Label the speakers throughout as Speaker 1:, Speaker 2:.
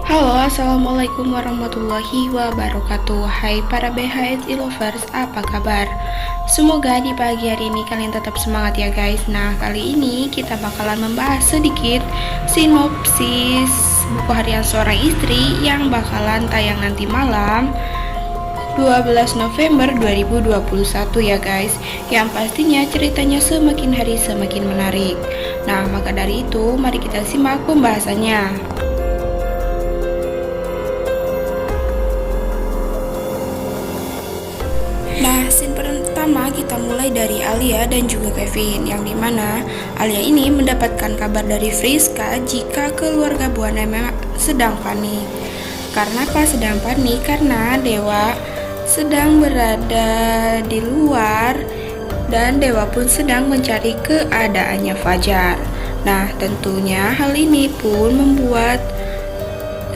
Speaker 1: Halo, assalamualaikum warahmatullahi wabarakatuh. Hai para BHSI lovers, apa kabar? Semoga di pagi hari ini kalian tetap semangat ya guys. Nah, kali ini kita bakalan membahas sedikit sinopsis buku harian seorang istri yang bakalan tayang nanti malam 12 November 2021 ya guys. Yang pastinya ceritanya semakin hari semakin menarik. Nah, maka dari itu mari kita simak pembahasannya. Nah, scene pertama kita mulai dari Alia dan juga Kevin, yang dimana Alia ini mendapatkan kabar dari Friska jika keluarga Buana memang sedang panik. Karena apa sedang panik? Karena Dewa sedang berada di luar dan Dewa pun sedang mencari keadaannya Fajar. Nah, tentunya hal ini pun membuat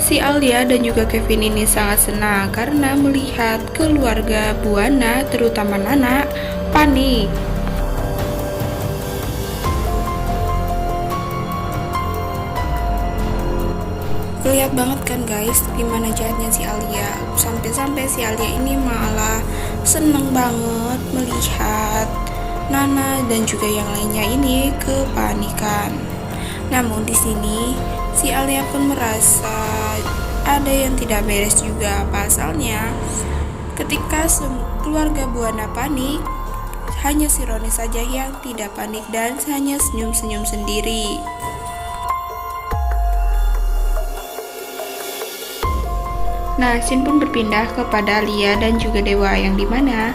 Speaker 1: si Alia dan juga Kevin ini sangat senang karena melihat keluarga Buana, terutama Nana, panik. Lihat banget kan guys, gimana jahatnya si Alia. Sampai-sampai si Alia ini malah seneng banget melihat Nana dan juga yang lainnya ini kepanikan. Namun di sini si Alia pun merasa ada yang tidak beres juga. Pasalnya ketika keluarga Buana panik, hanya si Roni saja yang tidak panik dan hanya senyum-senyum sendiri. Nah, scene pun berpindah kepada Lia dan juga Dewa, yang dimana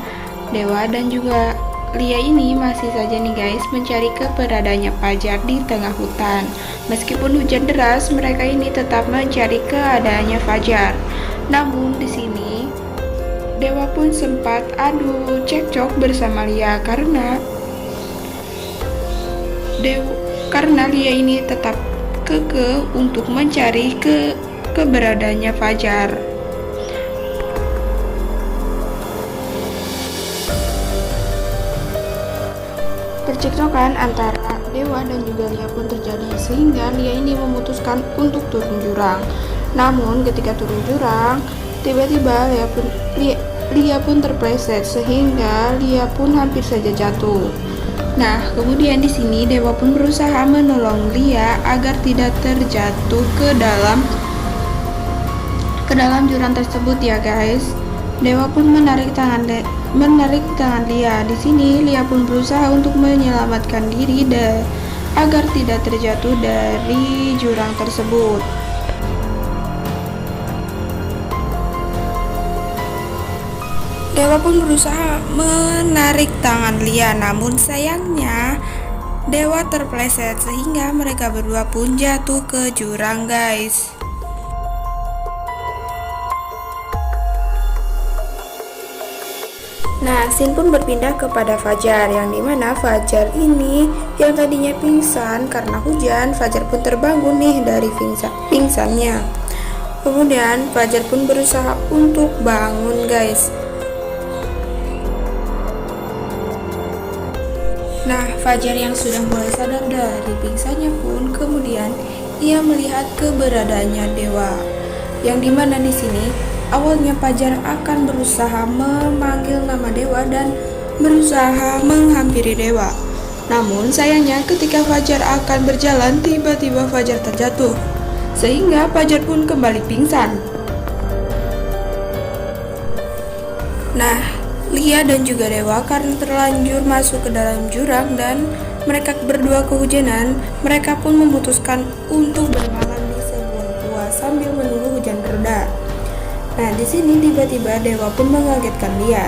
Speaker 1: Dewa dan juga Lia ini masih saja nih guys mencari keberadaannya Fajar di tengah hutan. Meskipun hujan deras, mereka ini tetap mencari keadaannya Fajar. Namun di sini Dewa pun sempat adu cekcok bersama Lia karena Lia ini tetap kekeh untuk mencari keberadaannya Fajar. Percekcokan antara Dewa dan juga Lia pun terjadi sehingga Lia ini memutuskan untuk turun jurang. Namun ketika turun jurang, tiba-tiba Lia pun terpleset sehingga Lia pun hampir saja jatuh. Nah, kemudian di sini Dewa pun berusaha menolong Lia agar tidak terjatuh ke dalam jurang tersebut ya guys. Dewa pun menarik tangan Lia. Di sini Lia pun berusaha untuk menyelamatkan diri agar tidak terjatuh dari jurang tersebut. Dewa pun berusaha menarik tangan Lia, namun sayangnya Dewa terpleset sehingga mereka berdua pun jatuh ke jurang guys. Nah, scene pun berpindah kepada Fajar, yang dimana Fajar ini yang tadinya pingsan karena hujan, Fajar pun terbangun nih dari pingsannya. Kemudian Fajar pun berusaha untuk bangun guys. Nah, Fajar yang sudah mulai sadar dari pingsannya pun kemudian ia melihat keberadaannya Dewa, yang dimana di sini awalnya Fajar akan berusaha memanggil nama Dewa dan berusaha menghampiri Dewa. Namun sayangnya ketika Fajar akan berjalan, tiba-tiba Fajar terjatuh sehingga Fajar pun kembali pingsan. Nah, Lia dan juga Dewa karena terlanjur masuk ke dalam jurang dan mereka berdua kehujanan, mereka pun memutuskan untuk bermalam di sebuah gua sambil menunggu hujan reda. Nah, di sini tiba-tiba Dewa pun mengagetkan Lia.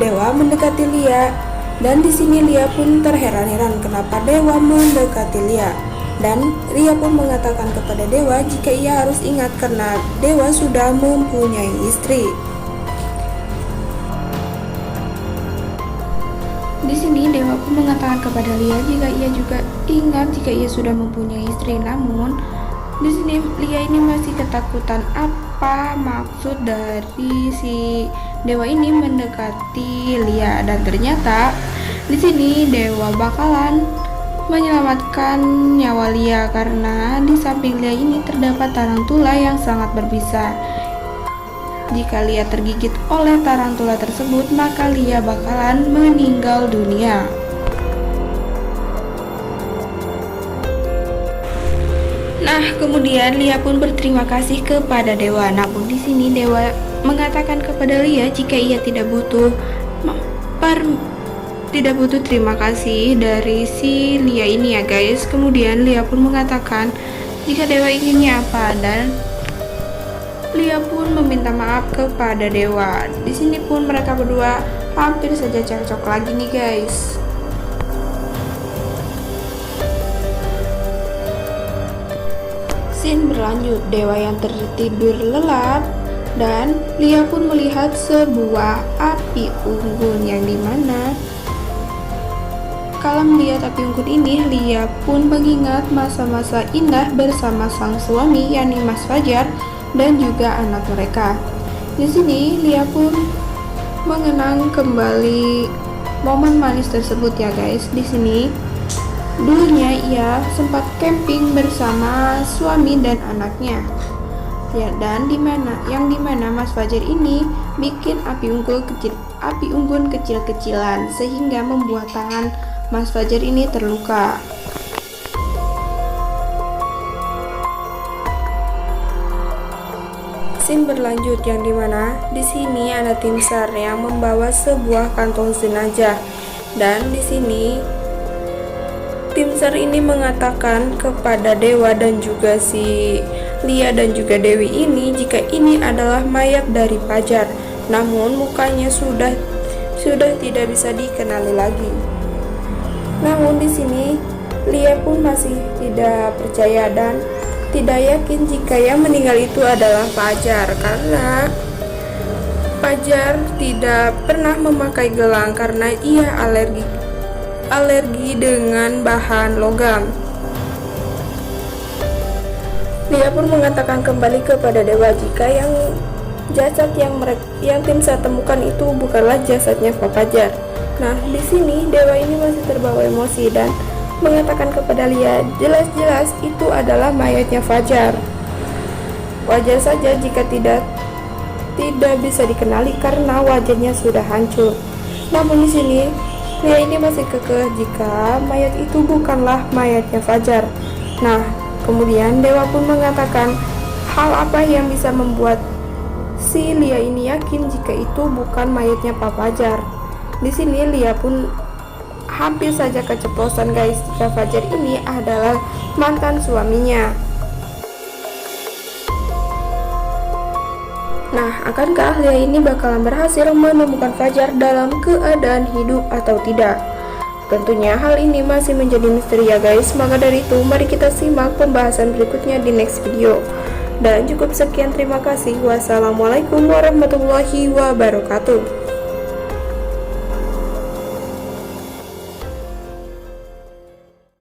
Speaker 1: Dewa mendekati Lia dan di sini Lia pun terheran-heran kenapa Dewa mendekati Lia. Dan Lia pun mengatakan kepada Dewa jika ia harus ingat karena Dewa sudah mempunyai istri. Di sini Dewa pun mengatakan kepada Lia jika ia juga ingat jika ia sudah mempunyai istri. Namun di sini Lia ini masih ketakutan apa maksud dari si Dewa ini mendekati Lia, dan ternyata di sini Dewa bakalan menyelamatkan nyawa Lia karena di samping Lia ini terdapat tarantula yang sangat berbisa. Jika Lia tergigit oleh tarantula tersebut, maka Lia bakalan meninggal dunia. Nah, kemudian Lia pun berterima kasih kepada dewa. Namun di sini dewa mengatakan kepada Lia jika ia tidak butuh terima kasih dari si Lia ini ya guys. Kemudian Lia pun mengatakan jika dewa inginnya apa, dan Lia pun meminta maaf kepada dewa. Di sini pun mereka berdua hampir saja cocok lagi nih guys. Scene berlanjut, dewa yang tertidur lelap dan Lia pun melihat sebuah api unggun yang dimana kala melihat api unggun ini, Lia pun mengingat masa-masa indah bersama sang suami yakni Mas Fajar dan juga anak mereka. Di sini Lia pun mengenang kembali momen manis tersebut ya guys. Di sini dulunya ia sempat camping bersama suami dan anaknya. Ya, dan yang dimana Mas Fajar ini bikin api unggun kecil-kecilan sehingga membuat tangan Mas Fajar ini terluka. Scene berlanjut yang dimana di sini ada tim SAR yang membawa sebuah kantong jenazah, dan di sini tim SAR ini mengatakan kepada dewa dan juga si Lia dan juga Dewi ini jika ini adalah mayat dari Fajar, namun mukanya sudah tidak bisa dikenali lagi. Namun di sini Lia pun masih tidak percaya dan tidak yakin jika yang meninggal itu adalah Fajar, karena Fajar tidak pernah memakai gelang karena ia alergi dengan bahan logam. Lia pun mengatakan kembali kepada dewa jika yang jasad yang tim SAR temukan itu bukanlah jasadnya Pak Fajar. Nah, di sini dewa ini masih terbawa emosi dan mengatakan kepada Lia, jelas-jelas itu adalah mayatnya Fajar. Wajar saja jika tidak bisa dikenali karena wajahnya sudah hancur. Namun di sini Lia ini masih kekeh jika mayat itu bukanlah mayatnya Fajar. Nah, kemudian dewa pun mengatakan hal apa yang bisa membuat si Lia ini yakin jika itu bukan mayatnya Pak Fajar. Di sini Lia pun hampir saja keceplosan guys jika Fajar ini adalah mantan suaminya. Nah, akankah Lia ini bakalan berhasil menemukan Fajar dalam keadaan hidup atau tidak? Tentunya hal ini masih menjadi misteri ya guys. Maka dari itu mari kita simak pembahasan berikutnya di next video. Dan cukup sekian, terima kasih. Wassalamualaikum warahmatullahi wabarakatuh.